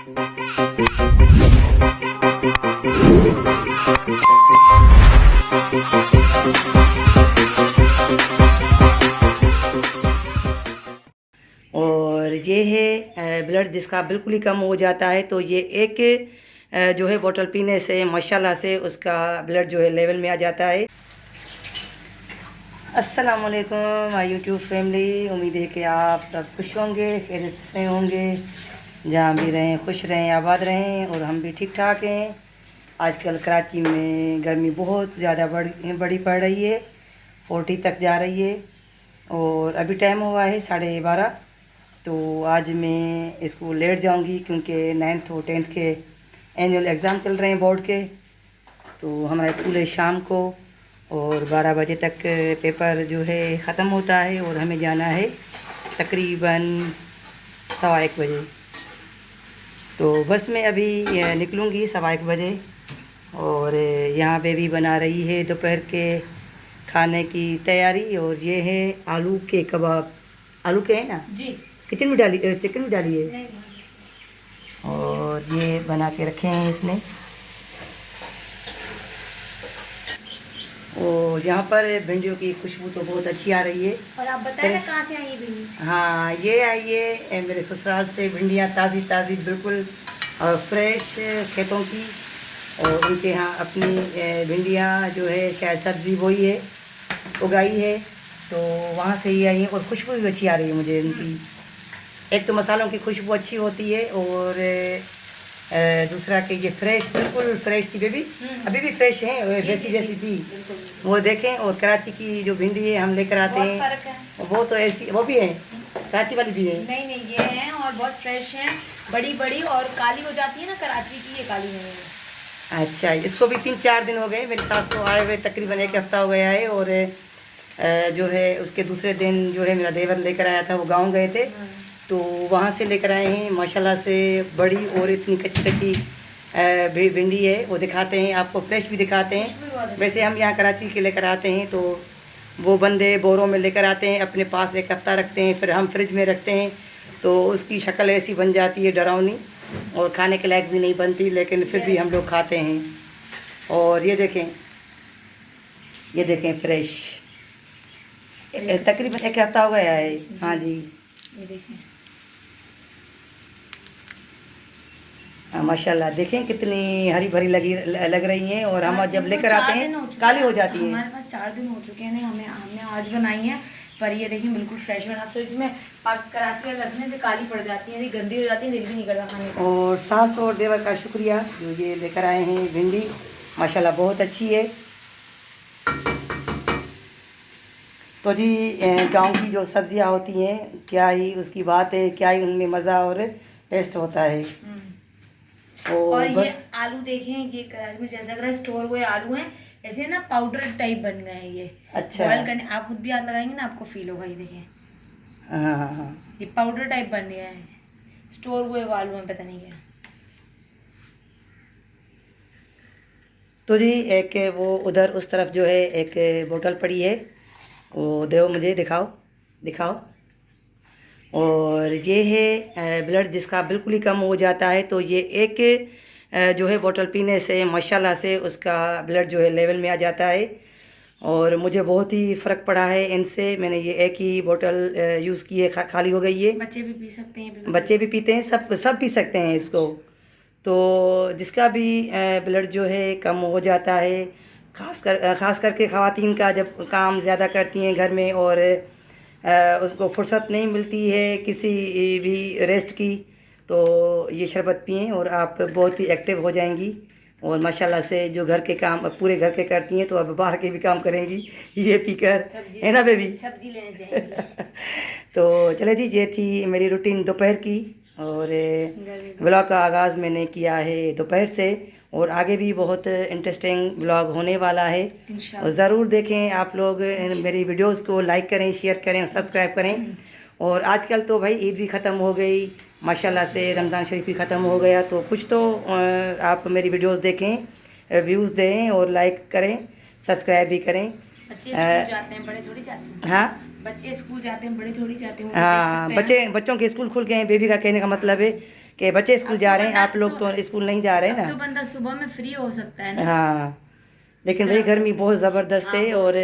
और ये है ब्लड जिसका बिल्कुल ही कम हो जाता है, तो ये एक जो है बोतल पीने से माशाल्लाह से उसका ब्लड जो है लेवल में आ जाता है। अस्सलाम वालेकुम माय यूट्यूब फैमिली, उम्मीद है कि आप सब खुश होंगे, खैरियत से होंगे, जहाँ भी रहें खुश रहें, आबाद रहें, और हम भी ठीक ठाक हैं। आजकल कराची में गर्मी बहुत ज़्यादा बड़ी पड़ रही है, 40 तक जा रही है, और अभी टाइम हुआ है 12:30। तो आज मैं स्कूल लेट जाऊंगी क्योंकि 9th और 10th के एनुअल एग्ज़ाम चल रहे हैं बोर्ड के। तो हमारा स्कूल है शाम को, और 12 बजे तक पेपर जो है ख़त्म होता है, और हमें जाना है तकरीबन 1:15 बजे। तो बस मैं अभी निकलूँगी 1:15 बजे, और यहाँ पे भी बना रही है दोपहर के खाने की तैयारी। और ये है आलू के कबाब, आलू के हैं ना जी, चिकन भी डाली है, और ये बना के रखे हैं इसने। और यहाँ पर भिंडियों की खुशबू तो बहुत अच्छी आ रही है। और आप बताएं कहाँ से आई है भिंडी? हाँ, ये आई है मेरे ससुराल से भिंडियाँ, ताज़ी ताज़ी बिल्कुल फ्रेश खेतों की। और उनके यहाँ अपनी भिंडियाँ जो है शायद सब्ज़ी वही है, उगाई है, तो वहाँ से ही आई है। और खुशबू भी अच्छी आ रही है मुझे इनकी। एक तो मसालों की खुशबू अच्छी होती है, और दूसरा कि ये फ्रेश, बिल्कुल फ्रेश थी बेबी, अभी भी फ्रेश है, जैसी थी वो देखें। और कराची की जो भिंडी है हम लेकर आते हैं, वो तो ऐसी, वो भी है कराची वाली भी है। नहीं ये है, और बहुत फ्रेश है, बड़ी बड़ी और काली हो जाती है ना कराची की, ये काली नहीं है। अच्छा, इसको भी 3-4 दिन हो गए, मेरी सास को आए हुए तकरीबन 1 हफ्ता हो गया है। और जो है उसके दूसरे दिन जो है मेरा देवर लेकर आया था, वो गाँव गए थे, तो वहाँ से लेकर आए हैं। माशाल्लाह से बड़ी और इतनी कच्ची भिंडी है, वो दिखाते हैं आपको, फ्रेश भी दिखाते हैं। वैसे हम यहाँ कराची के लेकर आते हैं, तो वो बंदे बोरों में लेकर आते हैं, अपने पास 1 हफ्ता रखते हैं, फिर हम फ्रिज में रखते हैं, तो उसकी शक्ल ऐसी बन जाती है डरावनी, और खाने के लायक भी नहीं बनती, लेकिन फिर भी हम लोग खाते हैं। और ये देखें फ्रेश, तकरीबन 1 हफ्ता हो गया है। हाँ जी, ये देखें माशाल्लाह, देखें कितनी हरी भरी लग रही हैं। और हम जब लेकर आते हैं काली हो जाती हैं। हमारे पास 4 दिन हो चुके हैं, हमने आज बनाई है, पर ये देखें बिल्कुल फ्रेश बना। फ्रिज में कराची में रखने से काली पड़ जाती है, गंदी हो जाती है, दिल भी नहीं करता खाने का। और सास और देवर का शुक्रिया जो ये लेकर आए हैं भिंडी, माशाल्लाह बहुत अच्छी है। तो जी गांव की जो सब्जियां होती हैं, क्या ही उसकी बात है, क्या ही उनमें मज़ा और टेस्ट होता है। और ये आलू देखें, ये कराची में जैसा लग रहा है स्टोर हुए आलू हैं, ऐसे ना पाउडर टाइप बन गए हैं ये। अच्छा, बॉयल करने आप खुद भी हाथ लगाएंगे ना, आपको फील होगा। ये देखें, हाँ, ये पाउडर टाइप बन गया है, स्टोर हुए वो आलू हैं, पता नहीं क्या। तो जी एक वो उधर उस तरफ जो है एक बोतल पड़ी है, वो दो मुझे दिखाओ। और ये है ब्लड जिसका बिल्कुल ही कम हो जाता है, तो ये एक जो है बोतल पीने से माशाल्लाह से उसका ब्लड जो है लेवल में आ जाता है। और मुझे बहुत ही फ़र्क पड़ा है इनसे। मैंने ये एक ही बोतल यूज़ की है, खाली हो गई है। बच्चे भी पी सकते हैं, बच्चे भी पीते हैं, सब पी सकते हैं इसको। तो जिसका भी ब्लड जो है कम हो जाता है, ख़ास करके ख़वातीन का जब काम ज़्यादा करती हैं घर में, और उसको फुर्सत नहीं मिलती है किसी भी रेस्ट की, तो ये शरबत पिएं और आप बहुत ही एक्टिव हो जाएंगी। और माशाल्लाह से जो घर के काम पूरे घर के करती हैं, तो अब बाहर के भी काम करेंगी ये पीकर, है ना बेबी? सब्जी लेने जाएंगी। तो चले जी, ये थी मेरी रूटीन दोपहर की, और व्लॉग का आगाज़ मैंने किया है दोपहर से, और आगे भी बहुत इंटरेस्टिंग व्लॉग होने वाला है। और ज़रूर देखें आप लोग मेरी वीडियोस को, लाइक करें, शेयर करें और सब्सक्राइब करें। और आजकल तो भाई ईद भी ख़त्म हो गई, माशाल्लाह से रमज़ान शरीफ भी ख़त्म हो गया, तो कुछ तो आप मेरी वीडियोस देखें, व्यूज़ दें और लाइक करें, सब्सक्राइब भी करें। बच्चे स्कूल जाते हैं, बड़े थोड़ी जाते हैं। हाँ, बच्चे स्कूल जाते हैं, बड़े थोड़ी जाते हैं। हाँ, बच्चों के स्कूल खुल गए हैं। बेबी का कहने का मतलब है कि बच्चे स्कूल जा रहे हैं, बंदा आप लोग तो स्कूल नहीं जा रहे हैं अब ना। तो बंदा सुबह में फ्री हो सकता है ना। हाँ, लेकिन भाई गर्मी बहुत ज़बरदस्त है और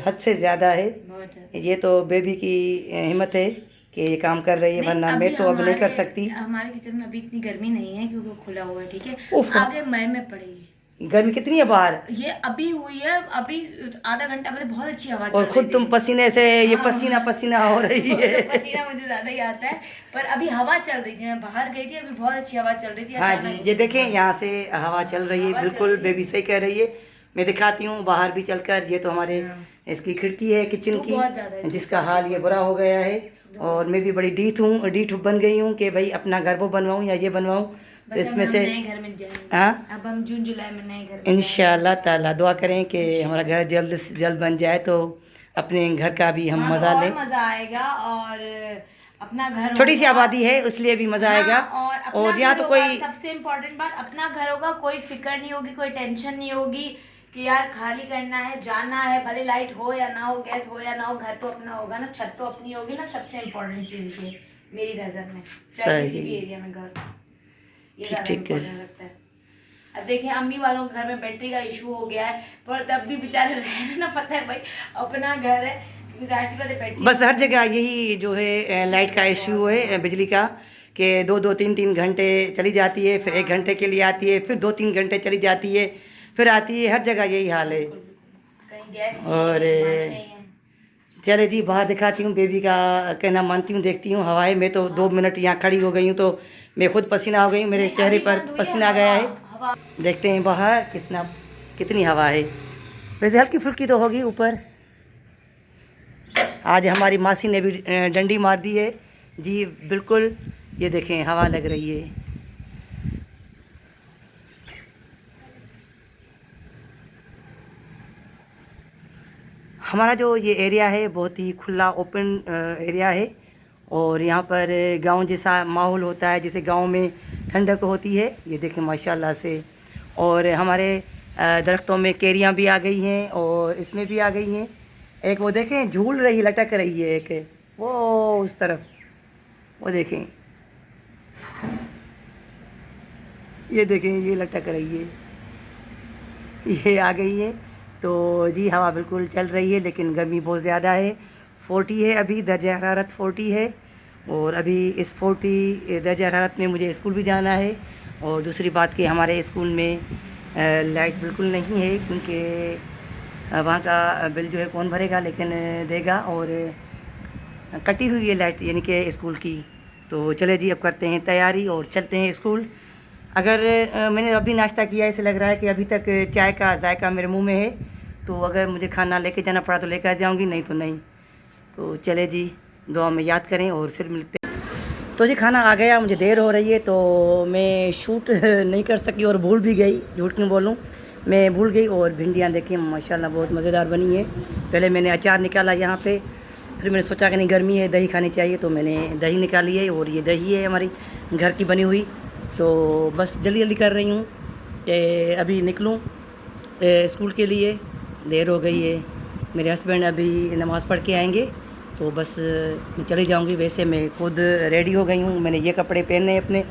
हद से ज़्यादा है। बहुत ज़्यादा। ये तो बेबी की हिम्मत है कि ये काम कर रही है, नहीं, वरना अभी मैं तो अब नहीं कर सकती। हमारे किचन में अभी इतनी गर्मी नहीं है क्योंकि वो खुला हुआ है, ठीक है। उफ, आगे मई में पड़ेगी। गर्मी कितनी है बाहर, ये अभी हुई है, अभी आधा घंटा पहले बहुत अच्छी हवा चल और रही खुद थी। तुम पसीने से ये हाँ, पसीना पसीना हो रही वो तो है। पसीना मुझे ज्यादा ही आता है, पर अभी हवा चल रही थी, मैं बाहर गई थी, अभी बहुत अच्छी हवा चल रही थी। हाँ जी, ये देखें यहाँ से हवा चल रही है, हवा चल बिल्कुल रही है। बेबी सही कह रही है। मैं दिखाती हूँ बाहर भी चलकर। ये तो हमारे इसकी खिड़की है किचन धूप बहुत ज्यादा की, है, जिसका हाल ये बुरा हो गया है। और मैं भी बड़ी डीठ बन गई हूँ कि भाई अपना घर वो बनवाऊँ या ये बनवाऊँ। तो बस इसमें हम से नए घर में जाएंगे। हाँ, अब हम जून जुलाई में नए घर में इंशाल्लाह ताला दुआ करें कि हमारा घर जल्द से जल्द बन जाए, तो अपने घर का भी हम हाँ, तो मज़ा और लें। मजा आएगा, और अपना घर छोटी सी होगा। आबादी है इसलिए भी मज़ा आएगा। हाँ, और अपना और यहाँ घर तो होगा, कोई सबसे इम्पोर्टेंट बात, अपना घर होगा, कोई फिक्र नहीं होगी, कोई टेंशन नहीं होगी कि यार खाली करना है, जाना है, भले लाइट हो या ना हो, गैस हो या ना हो, घर तो अपना होगा ना, छत तो अपनी होगी ना। सबसे इम्पोर्टेंट चीज ये मेरी नजर में, चाहे किसी भी एरिया में घर, ये ज्यादा ठीक है। इम्पोर्टेंट लगता है। अब देखिए अम्मी वालों के घर में बैटरी का इशू हो गया है, पर तब भी बेचारे रहना ना, पता है भाई अपना घर है, क्योंकि जाहिर सी बात है बैटरी। बस हर जगह यही जो है लाइट का इशू है, बिजली का, कि 2-2 3-3 घंटे चली जाती है, फिर 1 घंटे के लिए आती है, फिर 2-3 घंटे चली जाती है, फिर आती है। हर जगह यही हाल है। कहीं गैस नहीं और है, कहीं पानी नहीं है। चले जी बाहर दिखाती हूँ, बेबी का कहना मानती हूँ, देखती हूँ हवाएं में। तो 2 मिनट यहाँ खड़ी हो गई हूँ तो मैं खुद पसीना हो गई हूँ, मेरे नहीं, चेहरे अभी पर बंद हुई है पसीना आ गया है। हवा। देखते हैं बाहर कितनी हवा है। वैसे हल्की फुल्की तो होगी ऊपर। आज हमारी मासी ने भी डंडी मार दी है जी, बिल्कुल। ये देखें हवा लग रही है। हमारा जो ये एरिया है बहुत ही खुला ओपन एरिया है, और यहाँ पर गांव जैसा माहौल होता है, जैसे गांव में ठंडक होती है। ये देखें माशाल्लाह से। और हमारे दरख्तों में कैरियाँ भी आ गई हैं, और इसमें भी आ गई हैं। एक वो देखें झूल रही, लटक रही है एक, वो उस तरफ, वो देखें, ये देखें, ये लटक रही है, ये आ गई है। तो जी हवा बिल्कुल चल रही है, लेकिन गर्मी बहुत ज़्यादा है। 40 है अभी, दर्जा हरारत 40 है। और अभी इस 40 दर्जा हरारत में मुझे स्कूल भी जाना है। और दूसरी बात कि हमारे स्कूल में लाइट बिल्कुल नहीं है, क्योंकि वहाँ का बिल जो है कौन भरेगा, लेकिन देगा। और कटी हुई है लाइट, यानी कि स्कूल की। तो चले जी अब करते हैं तैयारी और चलते हैं स्कूल। अगर मैंने अभी नाश्ता किया, ऐसे लग रहा है कि अभी तक चाय का जायका मेरे मुंह में है। तो अगर मुझे खाना लेके जाना पड़ा तो लेकर जाऊंगी, नहीं तो नहीं। तो चले जी, दुआ में याद करें और फिर मिलते हैं। तो जी खाना आ गया, मुझे देर हो रही है तो मैं शूट नहीं कर सकी, और भूल भी गई, झूठ क्यों बोलूँ, मैं भूल गई। और भिंडियाँ देखिए माशाल्लाह बहुत मज़ेदार बनी है। पहले मैंने अचार निकाला यहाँ पे, फिर मैंने सोचा कि नहीं गर्मी है, दही खानी चाहिए, तो मैंने दही निकाली है। और ये दही है हमारी घर की बनी हुई। तो बस जल्दी जल्दी कर रही हूँ कि अभी निकलूँ स्कूल के लिए, देर हो गई है। मेरे हस्बैंड अभी नमाज़ पढ़ के आएंगे, तो बस मैं चली जाऊँगी। वैसे मैं खुद रेडी हो गई हूँ, मैंने ये कपड़े पहने हैं अपने,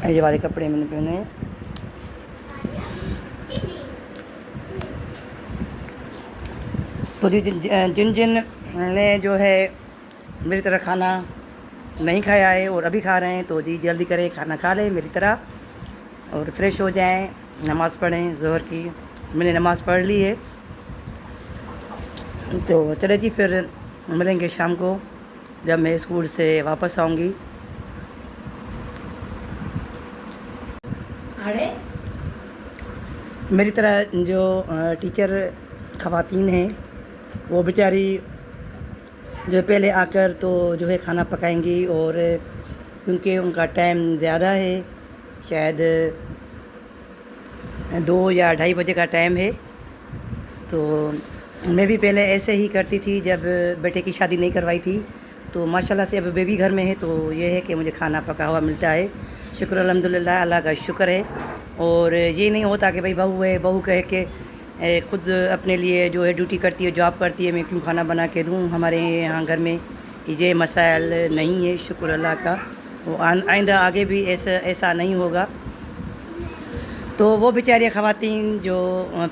ये वाले कपड़े मैंने पहने हैं। तो जिन जिन ने जो है मेरी तरह खाना नहीं खाया है और अभी खा रहे हैं, तो जी जल्दी करें, खाना खा लें मेरी तरह और फ्रेश हो जाएं, नमाज़ पढ़ें ज़ोहर की। मैंने नमाज़ पढ़ ली है। तो चले जी फिर मिलेंगे शाम को जब मैं स्कूल से वापस आऊँगी। अरे मेरी तरह जो टीचर ख़वातीन हैं, वो बेचारी जो पहले आकर तो जो है खाना पकाएंगी, और क्योंकि उनका टाइम ज़्यादा है, शायद 2 या 2:30 बजे का टाइम है। तो मैं भी पहले ऐसे ही करती थी जब बेटे की शादी नहीं करवाई थी। तो माशाल्लाह से अब बेबी घर में है, तो ये है कि मुझे खाना पका हुआ मिलता है। शुक्र अल्हम्दुलिल्लाह, अल्लाह का शुक्र है। और ये नहीं होता कि भाई बहू है, बहू कह के खुद अपने लिए जो है ड्यूटी करती है, जॉब करती है, मैं क्यों खाना बना के दूँ। हमारे यहाँ घर में ये मसाइल नहीं है, शुक्र अल्लाह का। वो आइंदा आगे भी ऐसा नहीं होगा। तो वो बेचारी ख़वातीन जो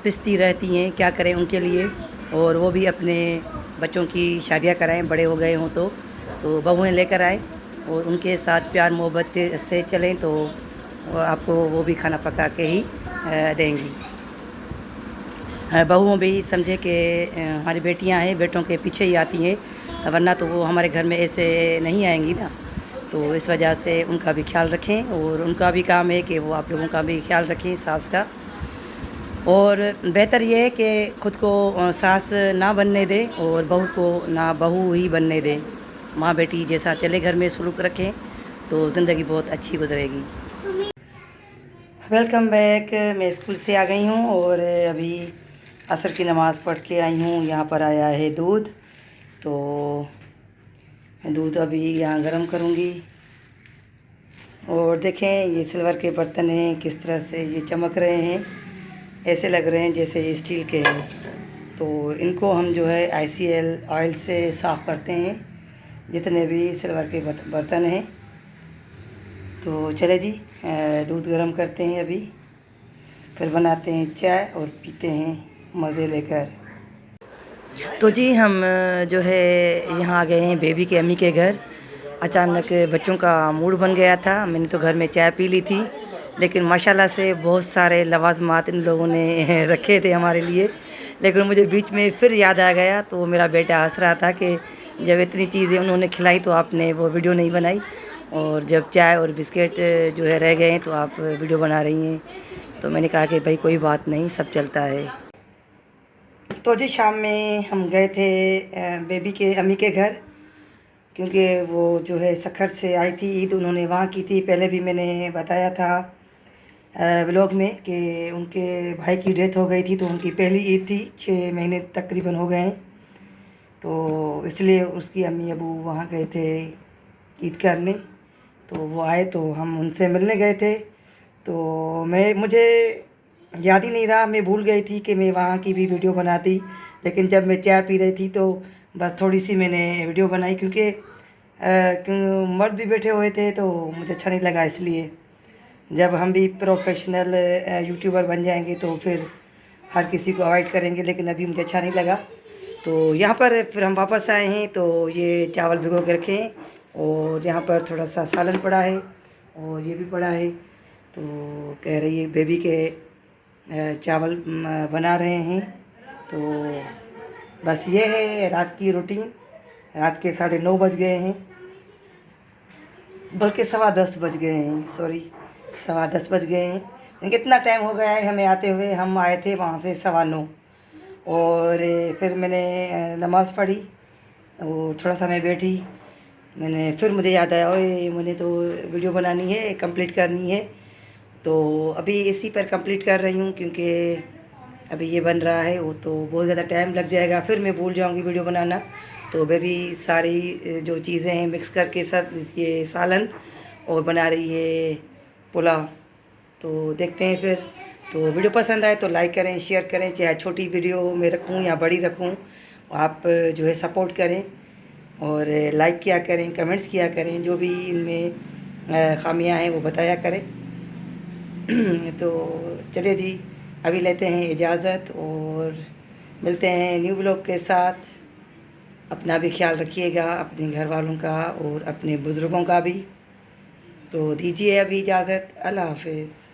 पिसती रहती हैं, क्या करें उनके लिए। और वो भी अपने बच्चों की शादियां कराएं, बड़े हो गए हों तो बहुएं लेकर आएँ और उनके साथ प्यार मोहब्बत से चलें, तो आपको वो भी खाना पका के ही देंगी। बहुओं भी समझे कि हमारी बेटियां हैं, बेटों के पीछे ही आती हैं, वरना तो वो हमारे घर में ऐसे नहीं आएंगी ना। तो इस वजह से उनका भी ख्याल रखें और उनका भी काम है कि वो आप लोगों का भी ख्याल रखें, सास का। और बेहतर ये है कि ख़ुद को सास ना बनने दें और बहू को ना बहू ही बनने दें। माँ बेटी जैसा चले घर में सलूक रखें तो ज़िंदगी बहुत अच्छी गुजरेगी। Welcome back. मैं स्कूल से आ गई हूँ और अभी असर की नमाज़ पढ़ के आई हूँ। यहाँ पर आया है दूध, तो दूध अभी यहाँ गर्म करूँगी। और देखें ये सिल्वर के बर्तन हैं, किस तरह से ये चमक रहे हैं, ऐसे लग रहे हैं जैसे ये स्टील के हैं। तो इनको हम जो है ICL ऑयल से साफ़ करते हैं, जितने भी सिल्वर के बर्तन हैं। तो चले जी, दूध गर्म करते हैं अभी, फिर बनाते हैं चाय और पीते हैं मज़े लेकर। तो जी हम जो है यहाँ आ गए हैं बेबी के अम्मी के घर। अचानक बच्चों का मूड बन गया था। मैंने तो घर में चाय पी ली थी, लेकिन माशाल्लाह से बहुत सारे लवाज़मात इन लोगों ने रखे थे हमारे लिए। लेकिन मुझे बीच में फिर याद आ गया, तो मेरा बेटा हंस रहा था कि जब इतनी चीज़ें उन्होंने खिलाई तो आपने वो वीडियो नहीं बनाई, और जब चाय और बिस्किट जो है रह गए हैं तो आप वीडियो बना रही हैं। तो मैंने कहा कि भाई कोई बात नहीं, सब चलता है। तो जी शाम में हम गए थे बेबी के अम्मी के घर, क्योंकि वो जो है सखर से आई थी, ईद उन्होंने वहाँ की थी। पहले भी मैंने बताया था व्लॉग में कि उनके भाई की डेथ हो गई थी, तो उनकी पहली ईद थी, 6 महीने तकरीबन हो गए हैं। तो इसलिए उसकी अम्मी अबू वहाँ गए थे ईद करने। तो वो आए तो हम उनसे मिलने गए थे। तो मुझे याद ही नहीं रहा, मैं भूल गई थी कि मैं वहाँ की भी वीडियो बनाती। लेकिन जब मैं चाय पी रही थी तो बस थोड़ी सी मैंने वीडियो बनाई, क्योंकि मर्द भी बैठे हुए थे तो मुझे अच्छा नहीं लगा। इसलिए जब हम भी प्रोफेशनल यूट्यूबर बन जाएंगे तो फिर हर किसी को अवॉइड करेंगे, लेकिन अभी मुझे अच्छा नहीं लगा। तो यहाँ पर फिर हम वापस आए हैं, तो ये चावल भिगो के रखे हैं और यहाँ पर थोड़ा सा सालन पड़ा है और ये भी पड़ा है। तो कह रही है बेबी के चावल बना रहे हैं। तो बस ये है रात की रूटीन। रात के 9:30 बज गए हैं, बल्कि 10:15 बज गए हैं, सॉरी 10:15 बज गए हैं। लेकिन कितना टाइम हो गया है हमें आते हुए। हम आए थे वहाँ से 9:15, और फिर मैंने नमाज़ पढ़ी और थोड़ा सा मैं बैठी। फिर मुझे याद आया, ओए मुझे तो वीडियो बनानी है, कंप्लीट करनी है। तो अभी इसी पर कंप्लीट कर रही हूँ, क्योंकि अभी ये बन रहा है, वो तो बहुत ज़्यादा टाइम लग जाएगा, फिर मैं भूल जाऊँगी वीडियो बनाना। तो बेबी सारी जो चीज़ें हैं मिक्स करके सब, ये सालन और बना रही है पुलाव। तो देखते हैं फिर। तो वीडियो पसंद आए तो लाइक करें, शेयर करें, चाहे छोटी वीडियो में रखूँ या बड़ी रखूँ, आप जो है सपोर्ट करें और लाइक किया करें, कमेंट्स किया करें, जो भी इनमें खामियां हैं वो बताया करें। तो चलिए जी, अभी लेते हैं इजाज़त और मिलते हैं न्यू ब्लॉग के साथ। अपना भी ख्याल रखिएगा, अपने घर वालों का और अपने बुज़ुर्गों का भी। तो दीजिए अभी इजाज़त। अल्लाह हाफ़िज़।